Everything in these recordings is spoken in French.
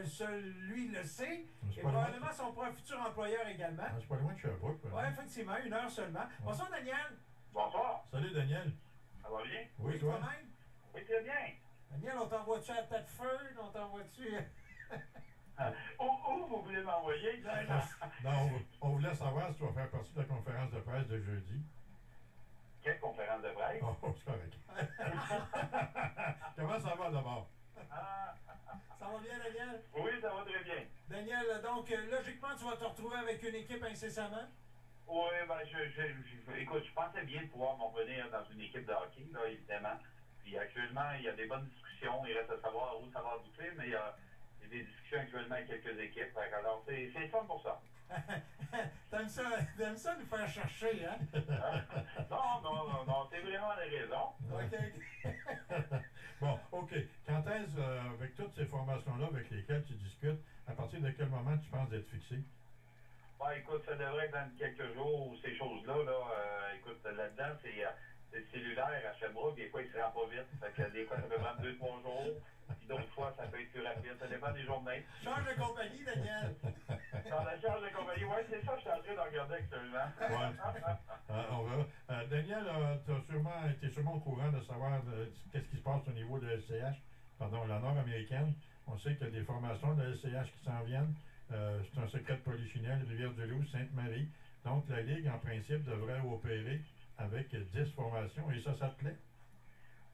seul lui le sait. C'est Et pas loin. probablement son futur employeur également. Ah, c'est pas loin de Sherbrooke. Oui, effectivement, 1 heure seulement. Bonsoir, Daniel. Bonsoir. Salut, Daniel. Ça va bien? Oui, toi? Toi-même? Oui, très bien. Daniel, on t'envoie-tu à tête feu? On t'envoie-tu... Où vous voulez m'envoyer? Non, on voulait savoir si tu vas faire partie de la conférence de presse de jeudi. Quelle conférence de presse? Oh, c'est correct. Comment ça va d'abord? Ça va bien, Daniel? Oui, ça va très bien. Daniel, donc, logiquement, tu vas te retrouver avec une équipe incessamment? Oui, ben, écoute, je pensais bien pouvoir m'en revenir dans une équipe de hockey, là, évidemment. Puis actuellement, il y a des bonnes discussions. Il reste à savoir où ça va aboutir, mais il y a des discussions actuellement avec quelques équipes. Alors, c'est fun pour ça. T'aimes ça nous faire chercher, hein? Non, c'est vraiment la raison. OK. Bon, OK. Quand est-ce, avec toutes ces formations-là avec lesquelles tu discutes, à partir de quel moment tu penses d'être fixé? Ben, écoute, ça devrait être dans quelques jours, ces choses-là, écoute, là-dedans, c'est cellulaire à Sherbrooke, des fois, il se rend pas vite. Fait que des fois, ça peut prendre 2-3 jours, puis d'autres fois, ça peut être plus rapide. Ça dépend des journées. Change de compagnie, Daniel. Dans la charge de compagnie, oui, c'est ça, je suis en train de regarder actuellement. Ouais. On verra. Daniel, tu as été sûrement au courant de savoir qu'est-ce qui se passe au niveau de la LCH, pardon, la nord-américaine. On sait qu'il y a des formations de la LCH qui s'en viennent. C'est un secret de Polichinelle, Rivière-du-Loup, Sainte-Marie. Donc, la Ligue, en principe, devrait opérer avec 10 formations. Et ça te plaît?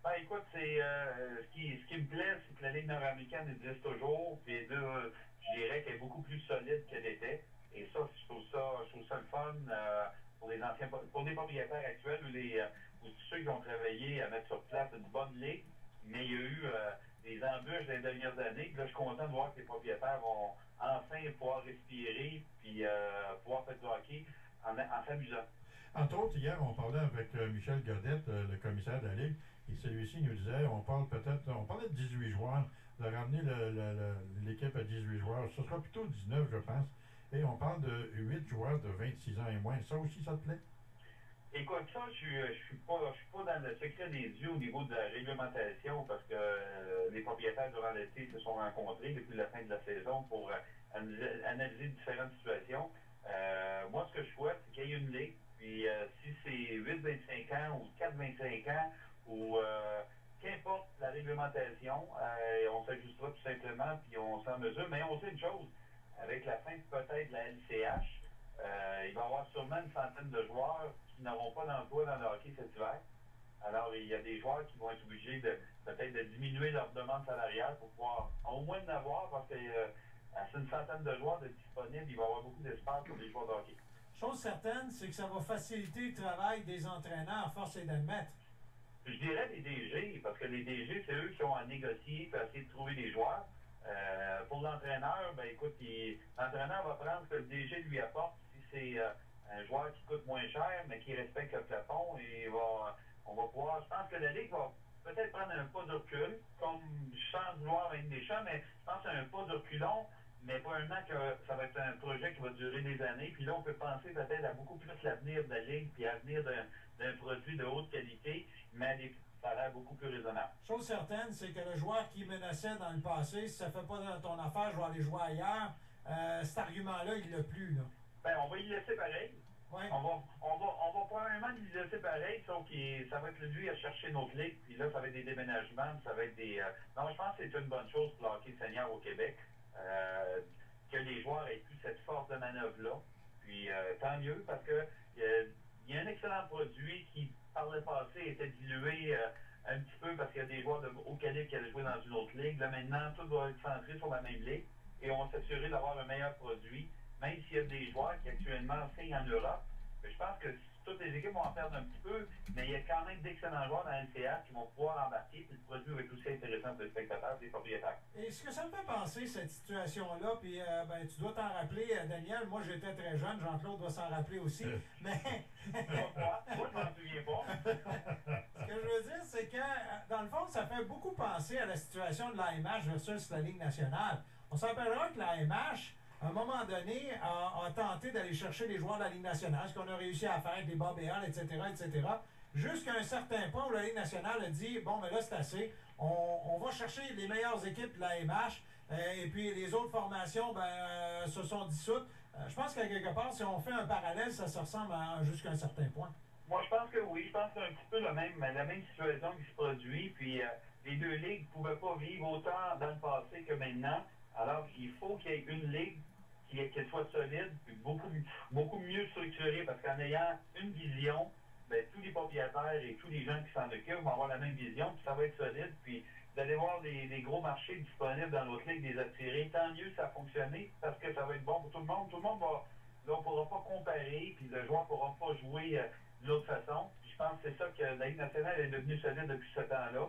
Ben, écoute, ce qui me plaît, c'est que la Ligue nord-américaine existe toujours. Puis, je dirais qu'elle est beaucoup plus solide qu'elle était. Et ça, je trouve ça le fun pour les propriétaires actuels ou ceux qui ont travaillé à mettre sur place une bonne ligue. Mais il y a eu des embûches dans les dernières années. Puis là, je suis content de voir que les propriétaires vont enfin pouvoir respirer puis pouvoir faire du hockey en s'amusant. Entre autres, hier, on parlait avec Michel Godette, le commissaire de la Ligue, et celui-ci nous disait, on parlait de 18 joueurs, de ramener l'équipe à 18 joueurs. Ce sera plutôt 19, je pense. Et on parle de 8 joueurs de 26 ans et moins. Ça aussi, ça te plaît? Écoute, ça, je suis pas dans le secret des dieux au niveau de la réglementation parce que les propriétaires durant l'été se sont rencontrés depuis la fin de la saison pour analyser différentes situations. Moi, ce que je souhaite, c'est qu'il y ait une ligue. Puis si c'est 8-25 ans ou 4-25 ans ou qu'importe la réglementation, on s'ajustera tout simplement puis on s'en mesure. Mais on sait une chose, avec la fin peut-être de la LCH, il va y avoir sûrement une centaine de joueurs qui n'auront pas d'emploi dans le hockey cet hiver. Alors, il y a des joueurs qui vont être obligés peut-être de diminuer leur demande salariale pour pouvoir au moins en avoir parce que c'est une centaine de joueurs de disponibles, il va y avoir beaucoup d'espace pour les joueurs de hockey. Chose certaine, c'est que ça va faciliter le travail des entraîneurs, force est d'admettre. Je dirais les DG, parce que les DG, c'est eux qui ont à négocier et à essayer de trouver des joueurs. Pour l'entraîneur, ben écoute, l'entraîneur va prendre ce que le DG lui apporte. Si c'est un joueur qui coûte moins cher, mais qui respecte le plafond, et on va pouvoir. Je pense que la Ligue va peut-être prendre un pas de recul, comme sans vouloir avec des champs, mais je pense à un pas de reculon, mais probablement que ça va être un projet qui va durer des années. Puis là, on peut penser peut-être à beaucoup plus l'avenir de la Ligue, puis à l'avenir d'un produit de haute qualité, mais à des salaires beaucoup plus raisonnables. Chose certaine, c'est que le joueur qui menaçait dans le passé, si ça ne fait pas dans ton affaire, je vais aller jouer ailleurs, cet argument-là, il l'a plus, là. Ben, on va y laisser pareil. Ouais. On va probablement y laisser pareil, sauf que ça va être lui à chercher notre ligue, puis là, ça va être des déménagements, ça va être des... Non, je pense que c'est une bonne chose pour le hockey senior au Québec, que les joueurs aient plus cette force de manœuvre-là. Puis tant mieux, parce que il y a un excellent produit qui, par le passé, était dilué un petit peu parce qu'il y a des joueurs de haut calibre qui allaient jouer dans une autre ligue. Là, maintenant, tout va être centré sur la même ligue et on va s'assurer d'avoir un meilleur produit, même s'il y a des joueurs qui actuellement signent en Europe. Mais je pense que toutes les équipes vont en perdre un petit peu, mais il y a quand même d'excellents joueurs dans la NCA qui vont pouvoir embarquer, puis le produit va être aussi intéressant pour les spectateurs et les propriétaires. Et ce que ça me fait penser, cette situation-là, puis ben, tu dois t'en rappeler, Daniel, moi j'étais très jeune, Jean-Claude doit s'en rappeler aussi, mais... Moi, je m'en souviens pas. Ce que je veux dire, c'est que, dans le fond, ça fait beaucoup penser à la situation de l'AMH versus la Ligue nationale. On s'en rappellera que l'AMH, à un moment donné, a tenté d'aller chercher les joueurs de la Ligue nationale, ce qu'on a réussi à faire avec les Bob et Hall, etc., jusqu'à un certain point où la Ligue nationale a dit, bon, mais là, c'est assez, on va chercher les meilleures équipes de la MH, Et puis les autres formations se sont dissoutes. Je pense qu'à quelque part, si on fait un parallèle, ça se ressemble jusqu'à un certain point. Moi, je pense que oui. Je pense que c'est un petit peu la même situation qui se produit. Puis les deux ligues ne pouvaient pas vivre autant dans le passé que maintenant. Alors, il faut qu'il y ait une ligue qu'elle soit solide, puis beaucoup mieux structurée, parce qu'en ayant une vision, ben, tous les propriétaires et tous les gens qui s'en occupent vont avoir la même vision, puis ça va être solide. Puis vous allez voir des gros marchés disponibles dans notre ligue, des attirer. Tant mieux ça a fonctionné, parce que ça va être bon pour tout le monde. Tout le monde va. Là, on ne pourra pas comparer, puis le joueur ne pourra pas jouer de l'autre façon. Puis je pense que c'est ça que la Ligue nationale est devenue solide depuis ce temps-là.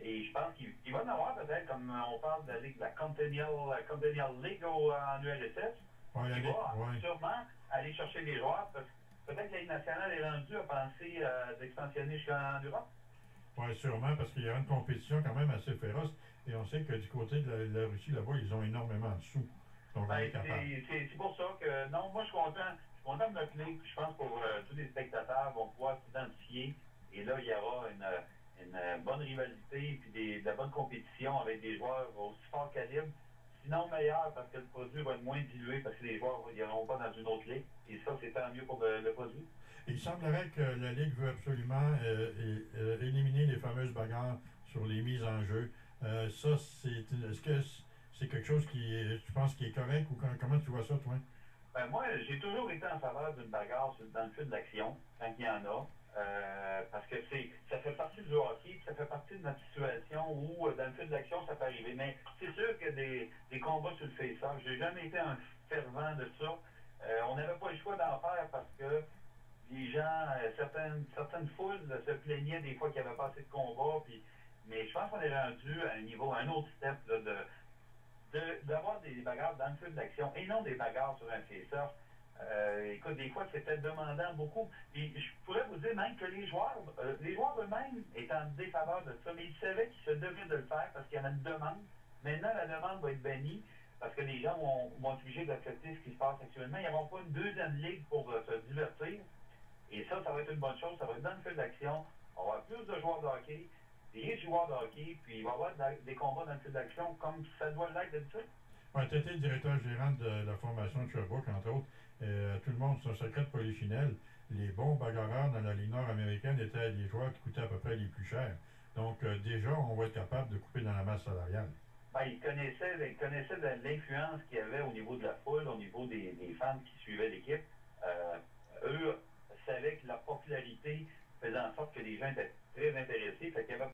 Et je pense qu'il va en avoir peut-être, comme on parle de la Ligue, de la Continental League en URSS. Ouais, Il va sûrement aller chercher les joueurs, parce que peut-être que la Ligue nationale est rendue à penser d'expansionner jusqu'en Europe. Oui, sûrement, parce qu'il y a une compétition quand même assez féroce. Et on sait que du côté de la Russie, là-bas, ils ont énormément de sous. Donc, c'est pour ça que, non, moi, je suis content de notre ligue. Je pense que tous les spectateurs vont pouvoir s'identifier. Et là, il y aura une bonne rivalité puis de la bonne compétition avec des joueurs aussi fort calibre. Sinon meilleur, parce que le produit va être moins dilué, parce que les joueurs n'iront pas dans une autre ligue. Et ça, c'est tant mieux pour le produit. Il semblerait que la Ligue veut absolument éliminer les fameuses bagarres sur les mises en jeu. Ça, est-ce que c'est quelque chose tu penses qui est correct ou comment tu vois ça, toi? Ben, moi, j'ai toujours été en faveur d'une bagarre dans le fil d'action, quand il y en a. Parce que ça fait partie du hockey, ça fait partie de notre situation où, dans le fil d'action, ça peut arriver. Mais c'est sûr que des combats sur le face-off, j'ai jamais été un fervent de ça. On n'avait pas le choix d'en faire parce que les gens, certaines foules se plaignaient des fois qu'il n'y avait pas assez de combats. Mais je pense qu'on est rendu à un autre step là, d'avoir des bagarres dans le fil d'action et non des bagarres sur un face-off. Écoute, des fois, c'était demandant beaucoup. Et je pourrais vous dire même que les joueurs eux-mêmes étaient en défaveur de ça, mais ils savaient qu'ils se devaient de le faire parce qu'il y avait une demande. Maintenant, la demande va être bannie parce que les gens vont être obligés d'accepter ce qui se passe actuellement. Ils n'auront pas une deuxième ligue pour se divertir. Et ça va être une bonne chose. Ça va être dans le fil d'action. On va avoir plus de joueurs de hockey, des joueurs de hockey, puis il va y avoir des combats dans le fil d'action comme ça doit l'être d'habitude. Oui, tu étais directeur gérant de la formation de Sherbrooke, entre autres. Tout le monde, c'est un secret de polichinelle. Les bons bagarreurs dans la Ligue nord-américaine étaient des joueurs qui coûtaient à peu près les plus chers. Donc, déjà, on va être capable de couper dans la masse salariale. Ben, ils connaissaient l'influence qu'il y avait au niveau de la foule, au niveau des fans qui suivaient l'équipe. Eux savaient que leur popularité faisait en sorte que les gens étaient très intéressés. Fait qu'il y avait